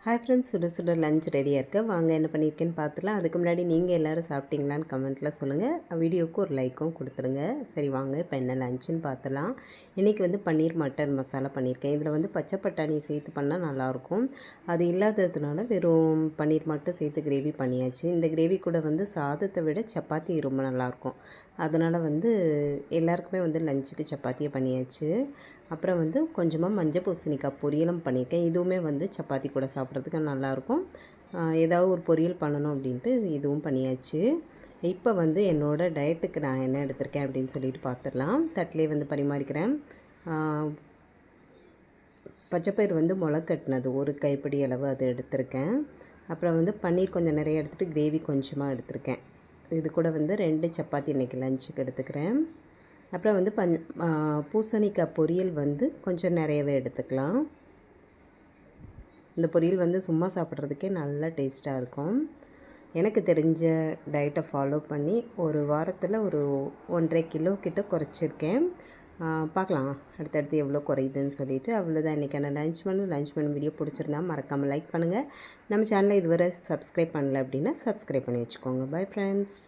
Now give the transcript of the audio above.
Hi friends, சுட சுட lunch ரெடியாக இருக்குது. வாங்க என்ன பண்ணியிருக்கேன்னு பார்த்துலாம். அதுக்கு முன்னாடி நீங்கள் எல்லோரும் சாப்பிட்டீங்களான்னு கமெண்ட்டில் சொல்லுங்கள். வீடியோவுக்கு ஒரு லைக்கும் கொடுத்துருங்க. சரி வாங்க இப்போ என்ன லஞ்சுன்னு பார்த்துலாம். இன்றைக்கி வந்து பன்னீர் மட்டர் மசாலா பண்ணியிருக்கேன். இதில் வந்து பச்சை பட்டாணி சேர்த்து பண்ணால் நல்லாயிருக்கும். அது இல்லாததுனால வெறும் பன்னீர் மட்டும் சேர்த்து கிரேவி பண்ணியாச்சு. இந்த கிரேவி கூட வந்து சாதத்தை விட சப்பாத்தி ரொம்ப நல்லாயிருக்கும். அதனால் வந்து எல்லாருக்குமே வந்து லஞ்சுக்கு சப்பாத்தியை பண்ணியாச்சு. அப்புறம் வந்து கொஞ்சமாக மஞ்சள் பூசணிக்காய் பொரியலும் பண்ணியிருக்கேன். இதுவுமே வந்து சப்பாத்தி கூட சாப்பிட்றதுக்கு நல்லாயிருக்கும். ஏதாவது ஒரு பொரியல் பண்ணணும் அப்படின்ட்டு இதுவும் பண்ணியாச்சு. இப்போ வந்து என்னோடய டயட்டுக்கு நான் என்ன எடுத்திருக்கேன் அப்படின்னு சொல்லிட்டு பார்த்துடலாம். தட்டிலே வந்து பரிமாறிக்கிறேன். பச்சைப்பயிறு வந்து முளைக்கட்டினது ஒரு கைப்பிடி அளவு அது எடுத்திருக்கேன். அப்புறம் வந்து பன்னீர் கொஞ்சம் நிறைய எடுத்துகிட்டு கிரேவி கொஞ்சமாக எடுத்திருக்கேன். இது கூட வந்து 2 சப்பாத்தி இன்றைக்கி லஞ்சுக்கு எடுத்துக்கிறேன். அப்புறம் வந்து பூசணிக்காய் பொரியல் வந்து கொஞ்சம் நிறையவே எடுத்துக்கலாம். இந்த பொரியல் வந்து சும்மா சாப்பிட்றதுக்கே நல்லா டேஸ்ட்டாக இருக்கும். எனக்கு தெரிஞ்ச டயட்டை ஃபாலோ பண்ணி ஒரு வாரத்தில் ஒரு 1.5 கிலோ கிட்ட குறைச்சிருக்கேன். பார்க்கலாம் அடுத்தடுத்து எவ்வளோ குறையுதுன்னு சொல்லிவிட்டு. அவ்வளோதான் இன்றைக்கான லஞ்ச் மெனு வீடியோ பிடிச்சிருந்தா மறக்காமல் லைக் பண்ணுங்கள். நம்ம சேனலை இதுவரை சப்ஸ்கிரைப் பண்ணல அப்படின்னா சப்ஸ்கிரைப் பண்ணி வச்சுக்கோங்க. Bye friends.